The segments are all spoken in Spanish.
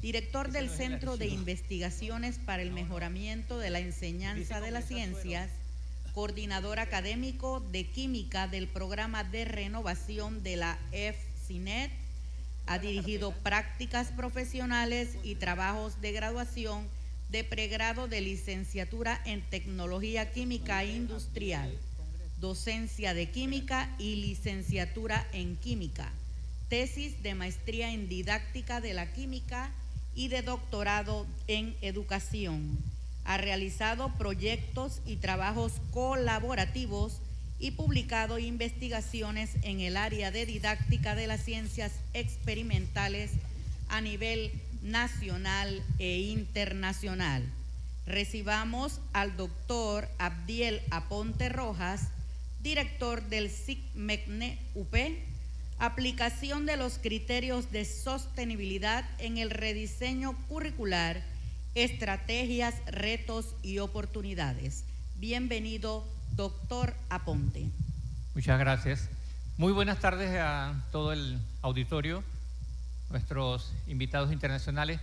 director del Centro de Investigaciones para el Mejoramiento de la Enseñanza de las Ciencias, coordinador académico de Química del Programa de Renovación de la FCINET. Ha dirigido prácticas profesionales y trabajos de graduación de pregrado de licenciatura en Tecnología Química Industrial, docencia de Química y licenciatura en Química, tesis de maestría en Didáctica de la Química y de doctorado en Educación. Ha realizado proyectos y trabajos colaborativos y publicado investigaciones en el área de didáctica de las ciencias experimentales a nivel nacional e internacional. Recibamos al doctor Abdiel Aponte Rojas, director del SICMECNE UP, aplicación de los criterios de sostenibilidad en el rediseño curricular, estrategias, retos y oportunidades. Bienvenido, doctor Aponte. Muchas gracias. Muy buenas tardes a todo el auditorio, nuestros invitados internacionales.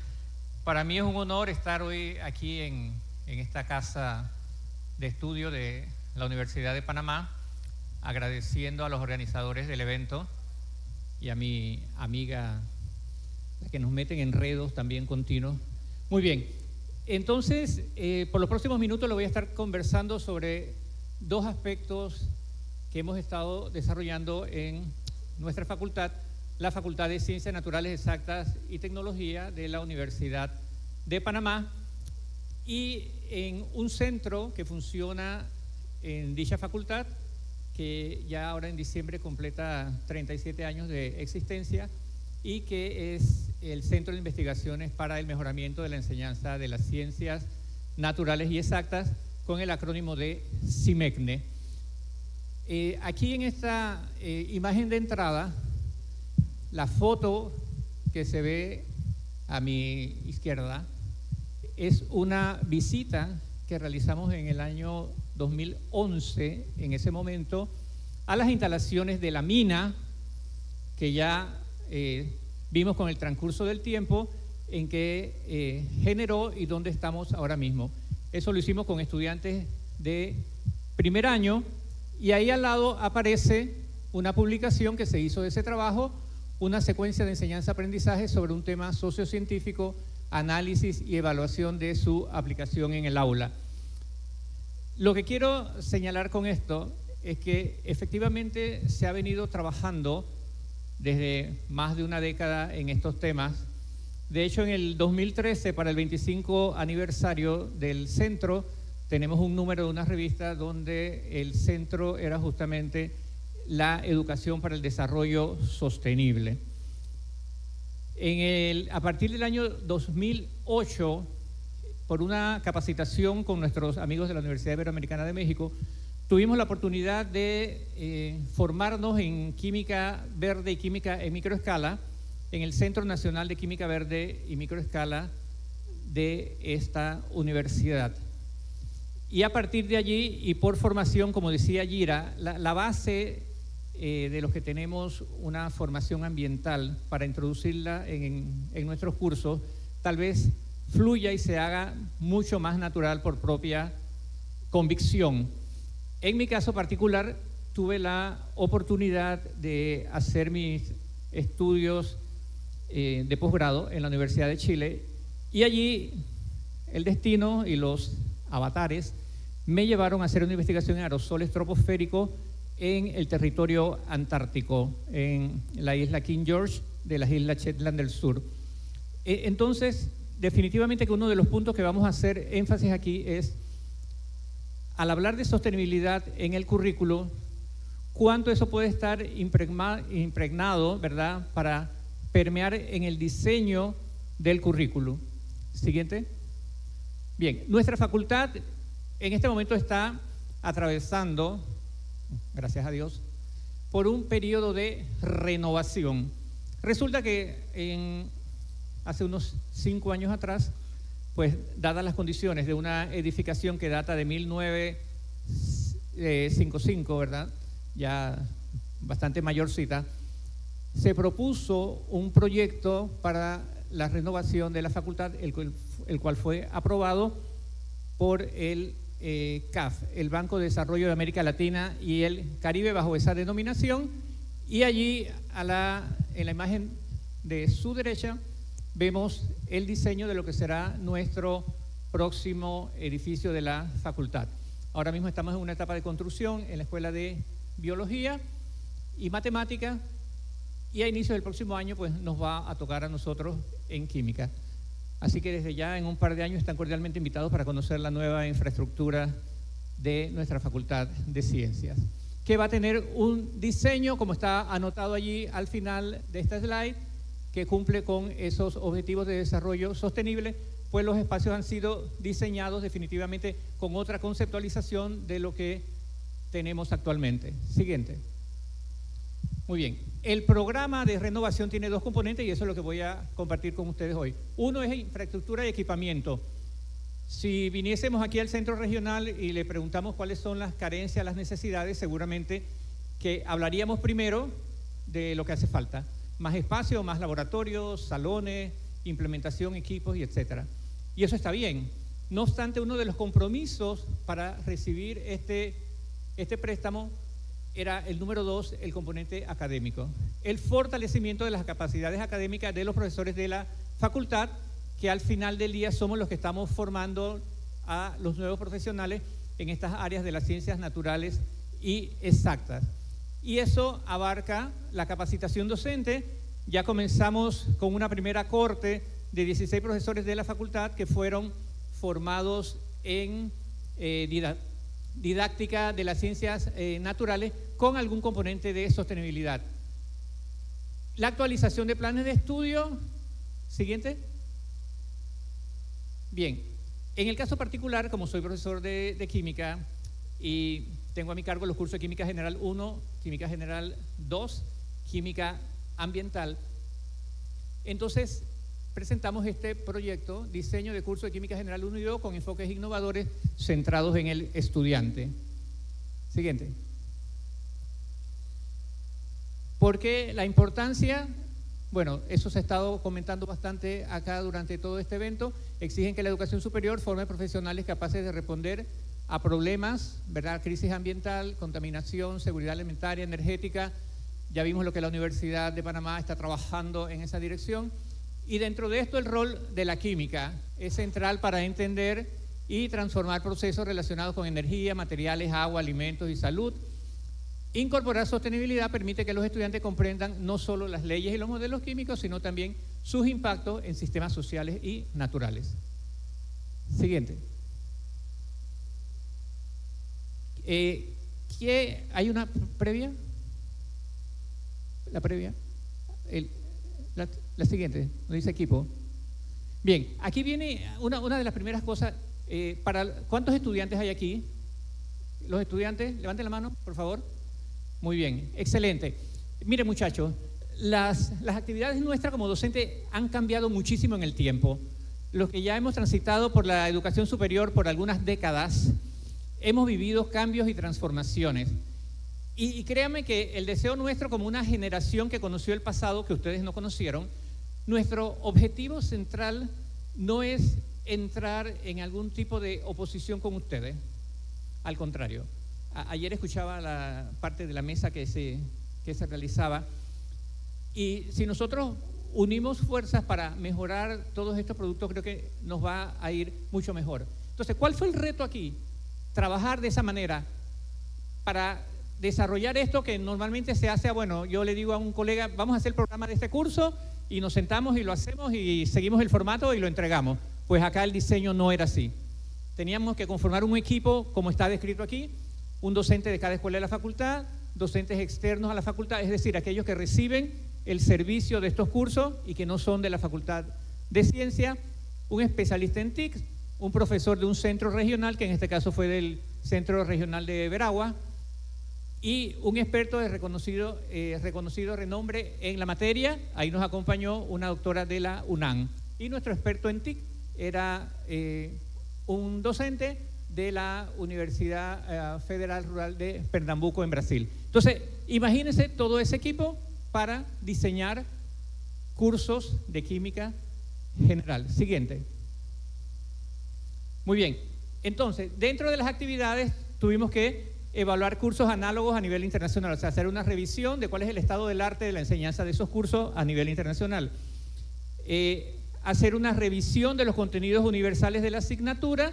Para mí es un honor estar hoy aquí en esta casa de estudio de la Universidad de Panamá, agradeciendo a los organizadores del evento y a mi amiga, la que nos meten en enredos también continuos. Muy bien, entonces, por los próximos minutos le voy a estar conversando sobre dos aspectos que hemos estado desarrollando en nuestra facultad, la Facultad de Ciencias Naturales Exactas y Tecnología de la Universidad de Panamá, y en un centro que funciona en dicha facultad, que ya ahora en diciembre completa 37 años de existencia, y que es el Centro de Investigaciones para el Mejoramiento de la Enseñanza de las Ciencias Naturales y Exactas, con el acrónimo de SICMECNE. Aquí en esta imagen de entrada, la foto que se ve a mi izquierda es una visita que realizamos en el año 2011, en ese momento, a las instalaciones de la mina, que ya vimos con el transcurso del tiempo en que generó y dónde estamos ahora mismo. Eso lo hicimos con estudiantes de primer año, y ahí al lado aparece una publicación que se hizo de ese trabajo, una secuencia de enseñanza-aprendizaje sobre un tema sociocientífico, análisis y evaluación de su aplicación en el aula. Lo que quiero señalar con esto es que efectivamente se ha venido trabajando desde más de una década en estos temas. De hecho, en el 2013, para el 25 aniversario del centro, tenemos un número de una revista donde el centro era justamente la educación para el desarrollo sostenible. A partir del año 2008, por una capacitación con nuestros amigos de la Universidad Iberoamericana de México, tuvimos la oportunidad de formarnos en química verde y química en microescala en el Centro Nacional de Química Verde y Microescala de esta universidad. Y a partir de allí, y por formación, como decía Gira, la base de los que tenemos una formación ambiental para introducirla en nuestros cursos, tal vez fluya y se haga mucho más natural por propia convicción. En mi caso particular, tuve la oportunidad de hacer mis estudios de posgrado en la Universidad de Chile, y allí el destino y los avatares me llevaron a hacer una investigación en aerosoles troposféricos en el territorio antártico, en la isla King George de las islas Shetland del Sur. Entonces, definitivamente que uno de los puntos que vamos a hacer énfasis aquí es, al hablar de sostenibilidad en el currículo, cuánto eso puede estar impregnado, ¿verdad?, para permear en el diseño del currículo. Siguiente. Bien, nuestra facultad en este momento está atravesando, gracias a Dios, por un periodo de renovación. Resulta que hace unos 5 años atrás, pues dadas las condiciones de una edificación que data de 1955, ¿verdad?, ya bastante mayorcita, se propuso un proyecto para la renovación de la facultad, el cual fue aprobado por el CAF, el Banco de Desarrollo de América Latina y el Caribe, bajo esa denominación. Y allí, en la imagen de su derecha, vemos el diseño de lo que será nuestro próximo edificio de la facultad. Ahora mismo estamos en una etapa de construcción en la Escuela de Biología y Matemática, y a inicio del próximo año pues nos va a tocar a nosotros en Química. Así que desde ya en un par de años están cordialmente invitados para conocer la nueva infraestructura de nuestra Facultad de Ciencias, que va a tener un diseño, como está anotado allí al final de esta slide, que cumple con esos objetivos de desarrollo sostenible, pues los espacios han sido diseñados definitivamente con otra conceptualización de lo que tenemos actualmente. Siguiente. Muy bien. El programa de renovación tiene dos componentes y eso es lo que voy a compartir con ustedes hoy. Uno es infraestructura y equipamiento. Si viniésemos aquí al centro regional y le preguntamos cuáles son las carencias, las necesidades, seguramente que hablaríamos primero de lo que hace falta. Más espacio, más laboratorios, salones, implementación, equipos y etcétera. Y eso está bien. No obstante, uno de los compromisos para recibir este préstamo era el número 2, el componente académico. El fortalecimiento de las capacidades académicas de los profesores de la facultad, que al final del día somos los que estamos formando a los nuevos profesionales en estas áreas de las ciencias naturales y exactas. Y eso abarca la capacitación docente. Ya comenzamos con una primera corte de 16 profesores de la facultad que fueron formados en didáctica de las ciencias naturales con algún componente de sostenibilidad. La actualización de planes de estudio. Siguiente. Bien, en el caso particular, como soy profesor de química y tengo a mi cargo los cursos de Química General 1, Química General 2, Química Ambiental, entonces presentamos este proyecto, diseño de curso de Química General 1 y 2 con enfoques innovadores centrados en el estudiante. Siguiente. ¿Por qué la importancia? Bueno, eso se ha estado comentando bastante acá durante todo este evento. Exigen que la educación superior forme profesionales capaces de responder a problemas, ¿verdad? Crisis ambiental, contaminación, seguridad alimentaria, energética. Ya vimos lo que la Universidad de Panamá está trabajando en esa dirección. Y dentro de esto el rol de la química es central para entender y transformar procesos relacionados con energía, materiales, agua, alimentos y salud. Incorporar sostenibilidad permite que los estudiantes comprendan no solo las leyes y los modelos químicos, sino también sus impactos en sistemas sociales y naturales. Siguiente. ¿Hay una previa? La previa. La siguiente, nos dice equipo. Bien, aquí viene una de las primeras cosas. ¿Cuántos estudiantes hay aquí? Los estudiantes, levanten la mano, por favor. Muy bien, excelente. Miren, muchachos, las actividades nuestras como docentes han cambiado muchísimo en el tiempo. Los que ya hemos transitado por la educación superior por algunas décadas, hemos vivido cambios y transformaciones. Y créanme que el deseo nuestro como una generación que conoció el pasado, que ustedes no conocieron, nuestro objetivo central no es entrar en algún tipo de oposición con ustedes. Al contrario. Ayer escuchaba la parte de la mesa que se realizaba y si nosotros unimos fuerzas para mejorar todos estos productos, creo que nos va a ir mucho mejor. Entonces, ¿cuál fue el reto aquí? Trabajar de esa manera para desarrollar esto que normalmente se hace, bueno, yo le digo a un colega, vamos a hacer el programa de este curso y nos sentamos y lo hacemos y seguimos el formato y lo entregamos. Pues acá el diseño no era así. Teníamos que conformar un equipo como está descrito aquí, un docente de cada escuela de la facultad, docentes externos a la facultad, es decir, aquellos que reciben el servicio de estos cursos y que no son de la Facultad de Ciencia, un especialista en TIC, un profesor de un centro regional, que en este caso fue del Centro Regional de Veragua, y un experto de reconocido renombre en la materia. Ahí nos acompañó una doctora de la UNAM. Y nuestro experto en TIC era un docente de la Universidad Federal Rural de Pernambuco en Brasil. Entonces, imagínense todo ese equipo para diseñar cursos de química general. Siguiente. Muy bien. Entonces, dentro de las actividades tuvimos que evaluar cursos análogos a nivel internacional, o sea, hacer una revisión de cuál es el estado del arte de la enseñanza de esos cursos a nivel internacional. Hacer una revisión de los contenidos universales de la asignatura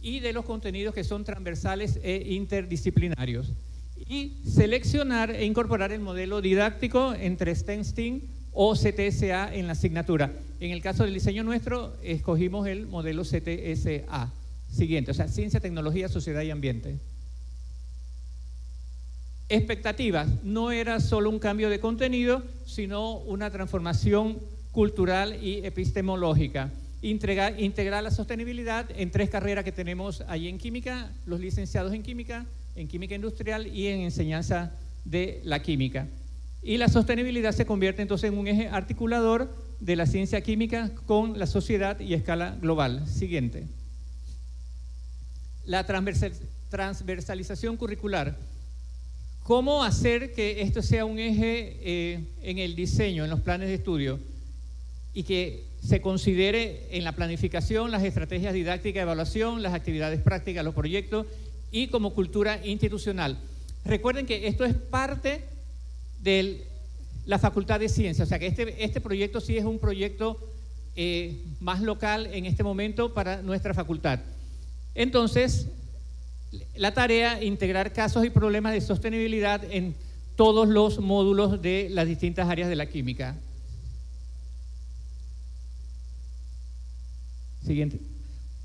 y de los contenidos que son transversales e interdisciplinarios. Y seleccionar e incorporar el modelo didáctico entre STEM o CTSA en la asignatura. En el caso del diseño nuestro, escogimos el modelo CTSA. Siguiente, o sea, Ciencia, Tecnología, Sociedad y Ambiente. Expectativas, no era solo un cambio de contenido, sino una transformación cultural y epistemológica. Integrar la sostenibilidad en 3 carreras que tenemos ahí en química, los licenciados en química industrial y en enseñanza de la química. Y la sostenibilidad se convierte entonces en un eje articulador de la ciencia química con la sociedad y a escala global. Siguiente. La transversalización curricular. ¿Cómo hacer que esto sea un eje en el diseño, en los planes de estudio, y que se considere en la planificación las estrategias didácticas de evaluación, las actividades prácticas, los proyectos y como cultura institucional? Recuerden que esto es parte de la Facultad de Ciencias, o sea que este proyecto sí es un proyecto más local en este momento para nuestra facultad. Entonces, la tarea, integrar casos y problemas de sostenibilidad en todos los módulos de las distintas áreas de la química. Siguiente.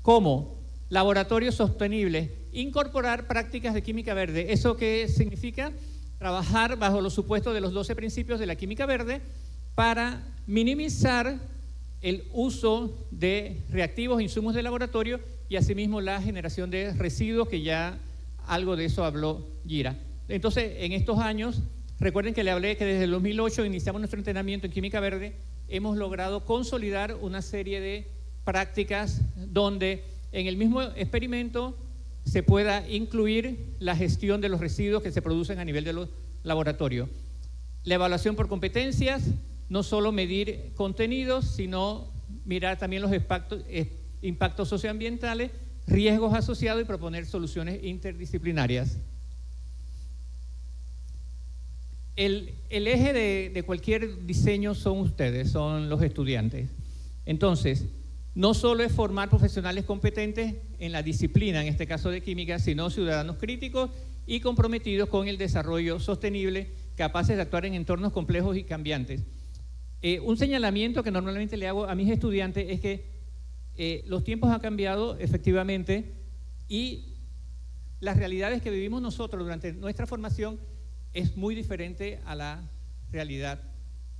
¿Cómo? Laboratorios sostenibles. Incorporar prácticas de química verde. ¿Eso qué significa? Trabajar bajo los supuestos de los 12 principios de la química verde para minimizar el uso de reactivos e insumos de laboratorio y asimismo la generación de residuos, que ya algo de eso habló Gira. Entonces, en estos años, recuerden que le hablé que desde el 2008 iniciamos nuestro entrenamiento en química verde, hemos logrado consolidar una serie de prácticas donde en el mismo experimento se pueda incluir la gestión de los residuos que se producen a nivel de los laboratorios. La evaluación por competencias, no solo medir contenidos, sino mirar también los impactos socioambientales, riesgos asociados y proponer soluciones interdisciplinarias. El eje de cualquier diseño son ustedes, son los estudiantes. Entonces, no solo es formar profesionales competentes en la disciplina, en este caso de química, sino ciudadanos críticos y comprometidos con el desarrollo sostenible, capaces de actuar en entornos complejos y cambiantes. Un señalamiento que normalmente le hago a mis estudiantes es que los tiempos han cambiado efectivamente y las realidades que vivimos nosotros durante nuestra formación es muy diferente a la realidad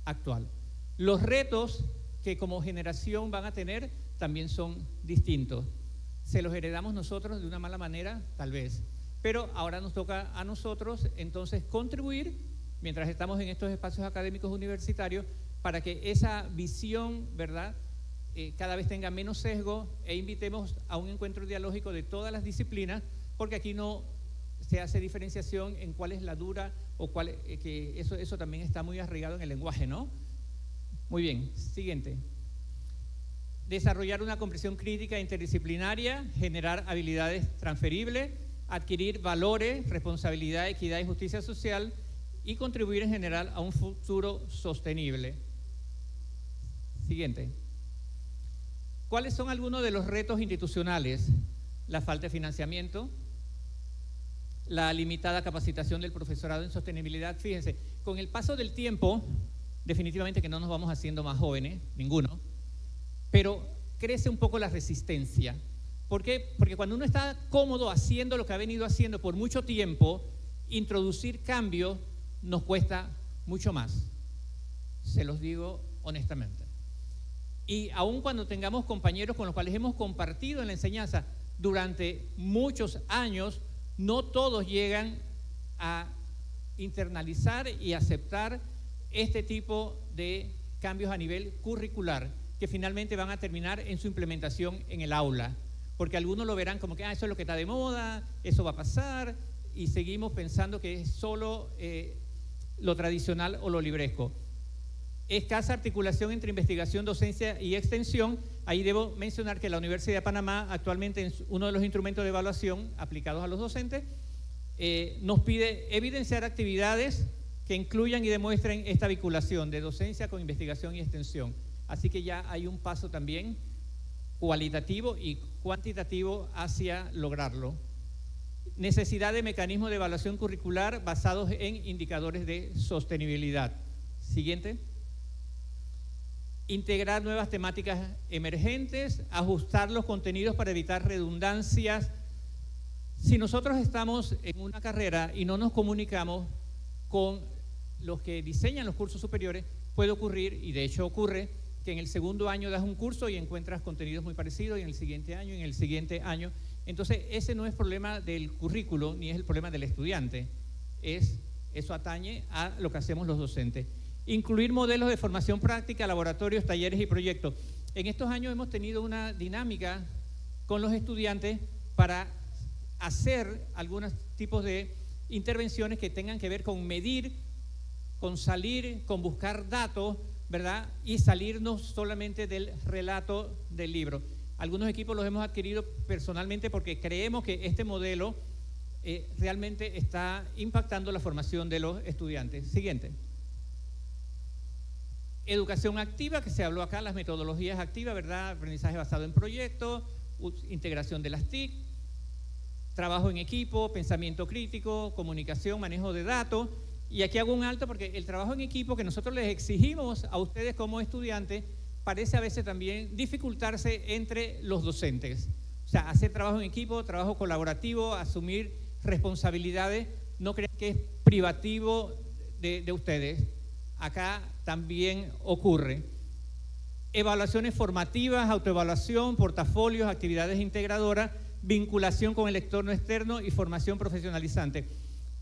actual. Los retos que como generación van a tener también son distintos. Se los heredamos nosotros de una mala manera, tal vez, pero ahora nos toca a nosotros entonces contribuir, mientras estamos en estos espacios académicos universitarios, para que esa visión, ¿verdad?, cada vez tenga menos sesgo e invitemos a un encuentro dialógico de todas las disciplinas, porque aquí no se hace diferenciación en cuál es la dura o cuál, que eso también está muy arraigado en el lenguaje, ¿no? Muy bien, siguiente. Desarrollar una comprensión crítica interdisciplinaria, generar habilidades transferibles, adquirir valores, responsabilidad, equidad y justicia social y contribuir en general a un futuro sostenible. Siguiente. ¿Cuáles son algunos de los retos institucionales? La falta de financiamiento, la limitada capacitación del profesorado en sostenibilidad. Fíjense, con el paso del tiempo, definitivamente que no nos vamos haciendo más jóvenes, ninguno, pero crece un poco la resistencia. ¿Por qué? Porque cuando uno está cómodo haciendo lo que ha venido haciendo por mucho tiempo, introducir cambios nos cuesta mucho más. Se los digo honestamente. Y aun cuando tengamos compañeros con los cuales hemos compartido en la enseñanza durante muchos años, no todos llegan a internalizar y aceptar este tipo de cambios a nivel curricular, que finalmente van a terminar en su implementación en el aula, porque algunos lo verán como que eso es lo que está de moda, eso va a pasar, y seguimos pensando que es solo lo tradicional o lo libresco. Escasa articulación entre investigación, docencia y extensión. Ahí debo mencionar que la Universidad de Panamá actualmente es uno de los instrumentos de evaluación aplicados a los docentes. Nos pide evidenciar actividades que incluyan y demuestren esta vinculación de docencia con investigación y extensión. Así que ya hay un paso también cualitativo y cuantitativo hacia lograrlo. Necesidad de mecanismos de evaluación curricular basados en indicadores de sostenibilidad. Siguiente. Integrar nuevas temáticas emergentes, ajustar los contenidos para evitar redundancias. Si nosotros estamos en una carrera y no nos comunicamos con los que diseñan los cursos superiores, puede ocurrir, y de hecho ocurre, que en el segundo año das un curso y encuentras contenidos muy parecidos, y en el siguiente año, y en el siguiente año. Entonces, ese no es problema del currículo, ni es el problema del estudiante. Eso atañe a lo que hacemos los docentes. Incluir modelos de formación práctica, laboratorios, talleres y proyectos. En estos años hemos tenido una dinámica con los estudiantes para hacer algunos tipos de intervenciones que tengan que ver con medir, con salir, con buscar datos, ¿verdad? Y salirnos solamente del relato del libro. Algunos equipos los hemos adquirido personalmente porque creemos que este modelo realmente está impactando la formación de los estudiantes. Siguiente. Educación activa, que se habló acá, las metodologías activas, ¿verdad? Aprendizaje basado en proyectos, integración de las TIC, trabajo en equipo, pensamiento crítico, comunicación, manejo de datos. Y aquí hago un alto porque el trabajo en equipo que nosotros les exigimos a ustedes como estudiantes parece a veces también dificultarse entre los docentes. O sea, hacer trabajo en equipo, trabajo colaborativo, asumir responsabilidades, no crean que es privativo de ustedes. Acá también ocurre. Evaluaciones formativas, autoevaluación, portafolios, actividades integradoras, vinculación con el entorno externo y formación profesionalizante.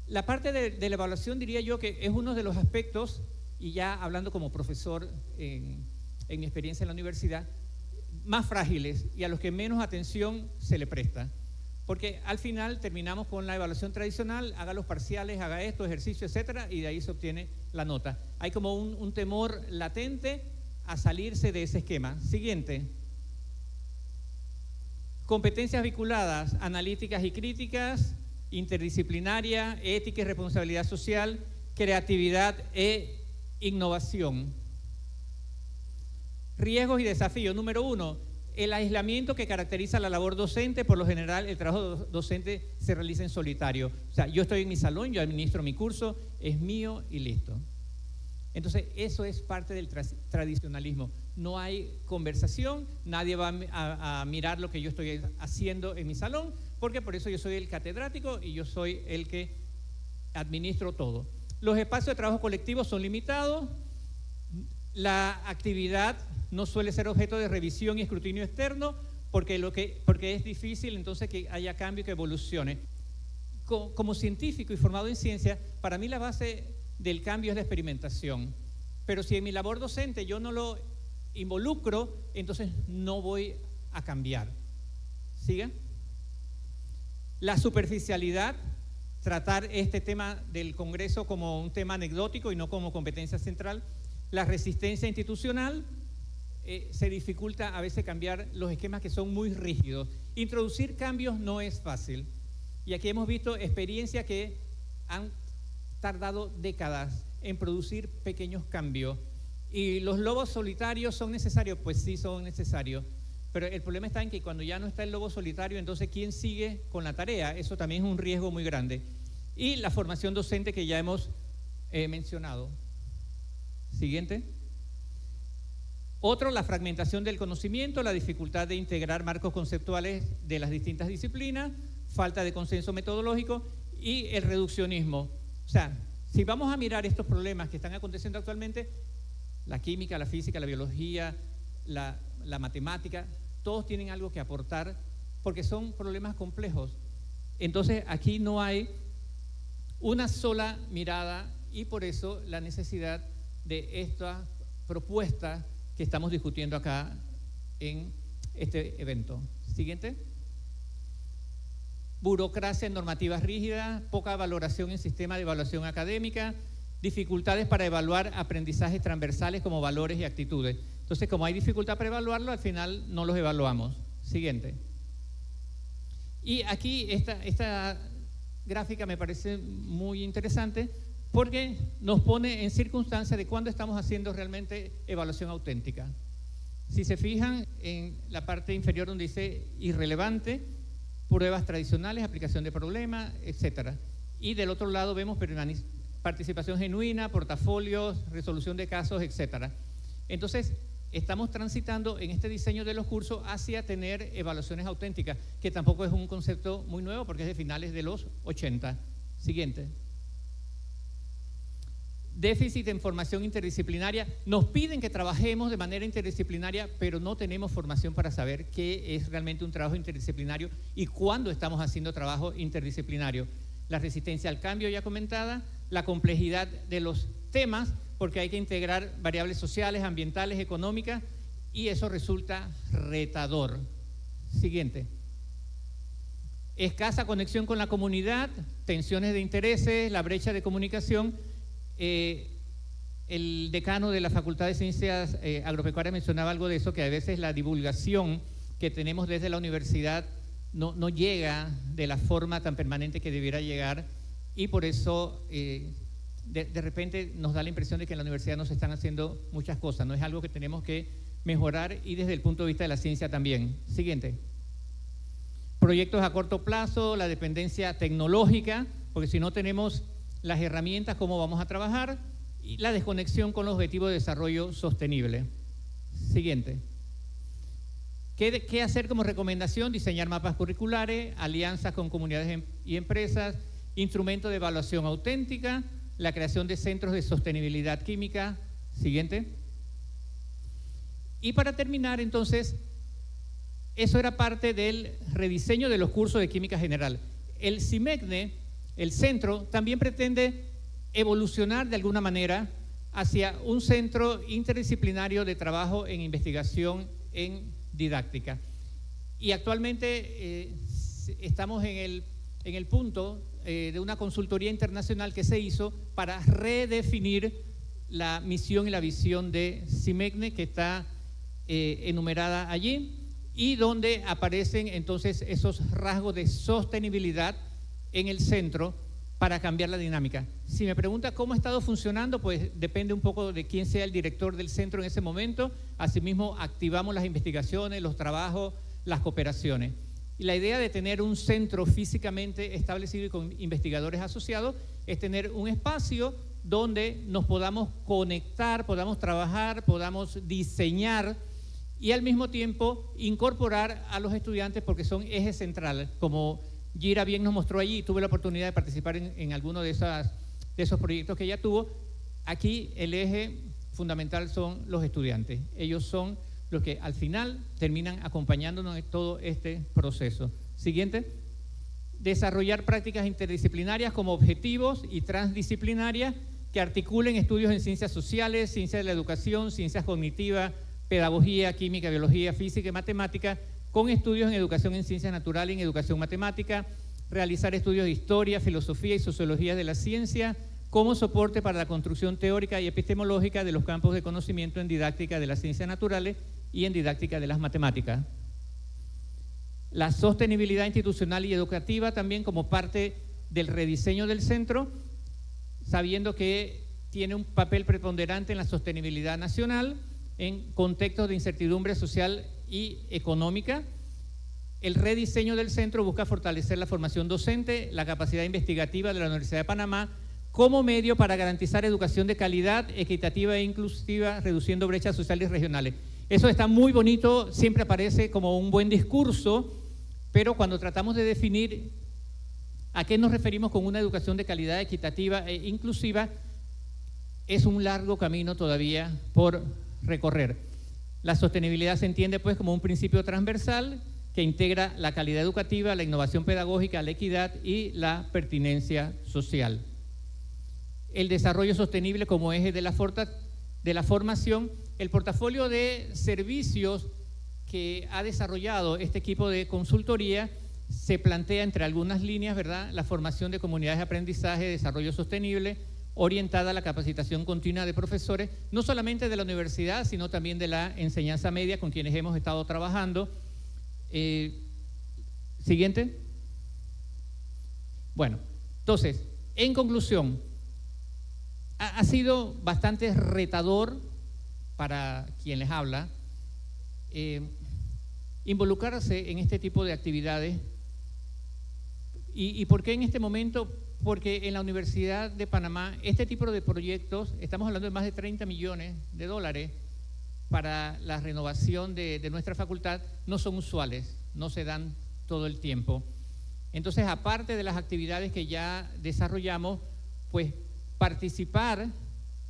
La parte de la evaluación diría yo que es uno de los aspectos, y ya hablando como profesor en mi experiencia en la universidad, más frágiles y a los que menos atención se le presta. Porque al final terminamos con la evaluación tradicional, haga los parciales, haga esto, ejercicio, etcétera, y de ahí se obtiene la nota. Hay como un temor latente a salirse de ese esquema. Siguiente. Competencias vinculadas, analíticas y críticas, interdisciplinaria, ética y responsabilidad social, creatividad e innovación. Riesgos y desafíos. Número 1. El aislamiento que caracteriza la labor docente. Por lo general, el trabajo docente se realiza en solitario. O sea, yo estoy en mi salón, yo administro mi curso, es mío y listo. Entonces, eso es parte del tradicionalismo. No hay conversación, nadie va a mirar lo que yo estoy haciendo en mi salón, porque por eso yo soy el catedrático y yo soy el que administro todo. Los espacios de trabajo colectivo son limitados. La actividad no suele ser objeto de revisión y escrutinio externo porque es difícil entonces que haya cambio y que evolucione. Como científico y formado en ciencia, para mí la base del cambio es la experimentación. Pero si en mi labor docente yo no lo involucro, entonces no voy a cambiar. ¿Siga? La superficialidad, tratar este tema del Congreso como un tema anecdótico y no como competencia central. La resistencia institucional, se dificulta a veces cambiar los esquemas que son muy rígidos. Introducir cambios no es fácil. Y aquí hemos visto experiencias que han tardado décadas en producir pequeños cambios. ¿Y los lobos solitarios son necesarios? Pues sí, son necesarios. Pero el problema está en que cuando ya no está el lobo solitario, entonces ¿quién sigue con la tarea? Eso también es un riesgo muy grande. Y la formación docente que ya hemos mencionado. Siguiente. Otro, la fragmentación del conocimiento, la dificultad de integrar marcos conceptuales de las distintas disciplinas, falta de consenso metodológico y el reduccionismo. O sea, si vamos a mirar estos problemas que están aconteciendo actualmente, la química, la física, la biología, la matemática, todos tienen algo que aportar porque son problemas complejos. Entonces, aquí no hay una sola mirada y por eso la necesidad de esta propuesta que estamos discutiendo acá en este evento. Siguiente. Burocracia en normativas rígidas, poca valoración en sistema de evaluación académica, dificultades para evaluar aprendizajes transversales como valores y actitudes. Entonces, como hay dificultad para evaluarlo, al final no los evaluamos. Siguiente. Y aquí esta gráfica me parece muy interesante porque nos pone en circunstancia de cuándo estamos haciendo realmente evaluación auténtica. Si se fijan en la parte inferior donde dice irrelevante, pruebas tradicionales, aplicación de problemas, etc. Y del otro lado vemos participación genuina, portafolios, resolución de casos, etc. Entonces, estamos transitando en este diseño de los cursos hacia tener evaluaciones auténticas, que tampoco es un concepto muy nuevo porque es de finales de los 80. Siguiente. Déficit en formación interdisciplinaria. Nos piden que trabajemos de manera interdisciplinaria, pero no tenemos formación para saber qué es realmente un trabajo interdisciplinario y cuándo estamos haciendo trabajo interdisciplinario. La resistencia al cambio ya comentada, la complejidad de los temas, porque hay que integrar variables sociales, ambientales, económicas, y eso resulta retador. Siguiente. Escasa conexión con la comunidad, tensiones de intereses, la brecha de comunicación. El decano de la Facultad de Ciencias Agropecuarias mencionaba algo de eso, que a veces la divulgación que tenemos desde la universidad no llega de la forma tan permanente que debiera llegar, y por eso de repente nos da la impresión de que en la universidad no se están haciendo muchas cosas. No es algo que tenemos que mejorar, y desde el punto de vista de la ciencia también. Siguiente. Proyectos a corto plazo, la dependencia tecnológica, porque si no tenemos las herramientas, ¿cómo vamos a trabajar? Y la desconexión con los objetivos de desarrollo sostenible. Siguiente. ¿Qué hacer como recomendación? Diseñar mapas curriculares, alianzas con comunidades y empresas, instrumentos de evaluación auténtica, la creación de centros de sostenibilidad química. Siguiente. Y para terminar, entonces, eso era parte del rediseño de los cursos de química general. El CIMECNE, el centro, también pretende evolucionar de alguna manera hacia un centro interdisciplinario de trabajo en investigación en didáctica. Y actualmente estamos en el punto de una consultoría internacional que se hizo para redefinir la misión y la visión de CIMECNE, que está enumerada allí, y donde aparecen entonces esos rasgos de sostenibilidad en el centro para cambiar la dinámica. Si me pregunta cómo ha estado funcionando, pues depende un poco de quién sea el director del centro en ese momento. Asimismo, activamos las investigaciones, los trabajos, las cooperaciones. Y la idea de tener un centro físicamente establecido y con investigadores asociados es tener un espacio donde nos podamos conectar, podamos trabajar, podamos diseñar y al mismo tiempo incorporar a los estudiantes, porque son ejes centrales, como Gira bien nos mostró allí. Tuve la oportunidad de participar en alguno de esos proyectos que ella tuvo. Aquí el eje fundamental son los estudiantes. Ellos son los que al final terminan acompañándonos en todo este proceso. Siguiente. Desarrollar prácticas interdisciplinarias como objetivos y transdisciplinarias que articulen estudios en ciencias sociales, ciencias de la educación, ciencias cognitivas, pedagogía, química, biología, física y matemática, con estudios en educación en ciencias naturales y en educación matemática, realizar estudios de historia, filosofía y sociología de la ciencia como soporte para la construcción teórica y epistemológica de los campos de conocimiento en didáctica de las ciencias naturales y en didáctica de las matemáticas. La sostenibilidad institucional y educativa también como parte del rediseño del centro, sabiendo que tiene un papel preponderante en la sostenibilidad nacional, en contextos de incertidumbre social y económica. El rediseño del centro busca fortalecer la formación docente, la capacidad investigativa de la Universidad de Panamá como medio para garantizar educación de calidad, equitativa e inclusiva, reduciendo brechas sociales y regionales. Eso está muy bonito, siempre aparece como un buen discurso, pero cuando tratamos de definir a qué nos referimos con una educación de calidad, equitativa e inclusiva, es un largo camino todavía por recorrer. La sostenibilidad se entiende pues como un principio transversal que integra la calidad educativa, la innovación pedagógica, la equidad y la pertinencia social. El desarrollo sostenible como eje de la formación, el portafolio de servicios que ha desarrollado este equipo de consultoría se plantea entre algunas líneas, ¿verdad? La formación de comunidades de aprendizaje, desarrollo sostenible, orientada a la capacitación continua de profesores, no solamente de la universidad, sino también de la enseñanza media con quienes hemos estado trabajando. Siguiente. Bueno, entonces, en conclusión, ha sido bastante retador para quien les habla involucrarse en este tipo de actividades. ¿Y por qué en este momento? Porque en la Universidad de Panamá este tipo de proyectos, estamos hablando de más de 30 millones de dólares para la renovación de nuestra facultad, no son usuales, no se dan todo el tiempo. Entonces, aparte de las actividades que ya desarrollamos, pues participar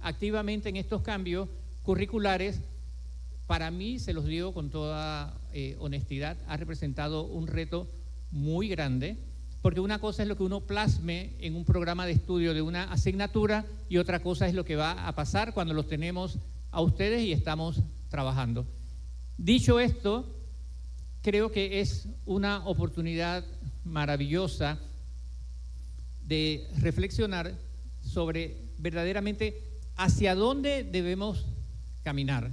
activamente en estos cambios curriculares, para mí, se los digo con toda honestidad, ha representado un reto muy grande, porque una cosa es lo que uno plasme en un programa de estudio de una asignatura y otra cosa es lo que va a pasar cuando los tenemos a ustedes y estamos trabajando. Dicho esto, creo que es una oportunidad maravillosa de reflexionar sobre verdaderamente hacia dónde debemos caminar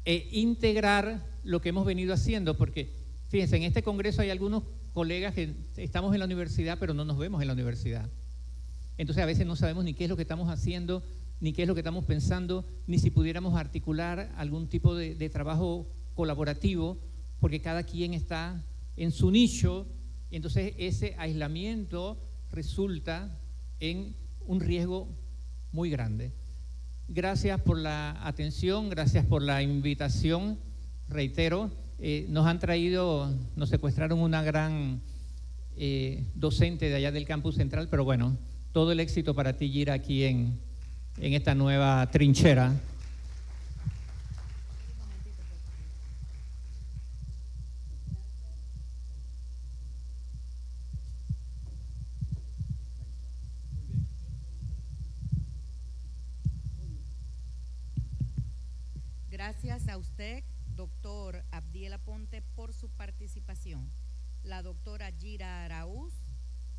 e integrar lo que hemos venido haciendo, porque fíjense, en este congreso hay algunos colegas que estamos en la universidad pero no nos vemos en la universidad. Entonces a veces no sabemos ni qué es lo que estamos haciendo, ni qué es lo que estamos pensando, ni si pudiéramos articular algún tipo de trabajo colaborativo, porque cada quien está en su nicho, y entonces ese aislamiento resulta en un riesgo muy grande. Gracias por la atención, gracias por la invitación, reitero. Nos secuestraron una gran docente de allá del campus central, pero bueno, todo el éxito para ti, Gira, aquí en esta nueva trinchera. Gracias a usted, doctor Abdiel Aponte, por su participación. La doctora Gira Araúz,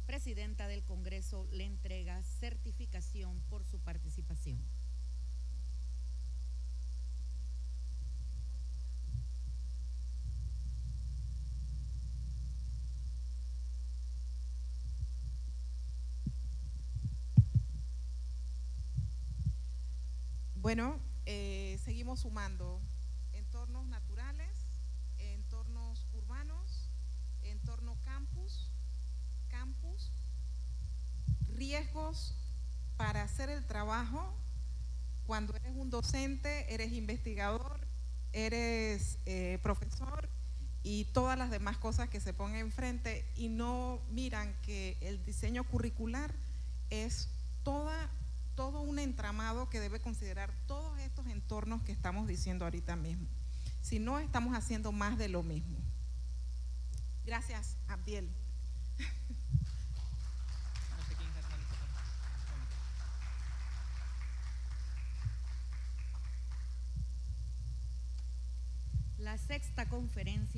presidenta del Congreso, le entrega certificación por su participación. Bueno, seguimos sumando entornos naturales, entornos urbanos, entorno campus, riesgos para hacer el trabajo. Cuando eres un docente, eres investigador, eres profesor y todas las demás cosas que se ponen enfrente y no miran que el diseño curricular es todo un entramado que debe considerar todos estos entornos que estamos diciendo ahorita mismo. Si no, estamos haciendo más de lo mismo. Gracias, Abdiel. La sexta conferencia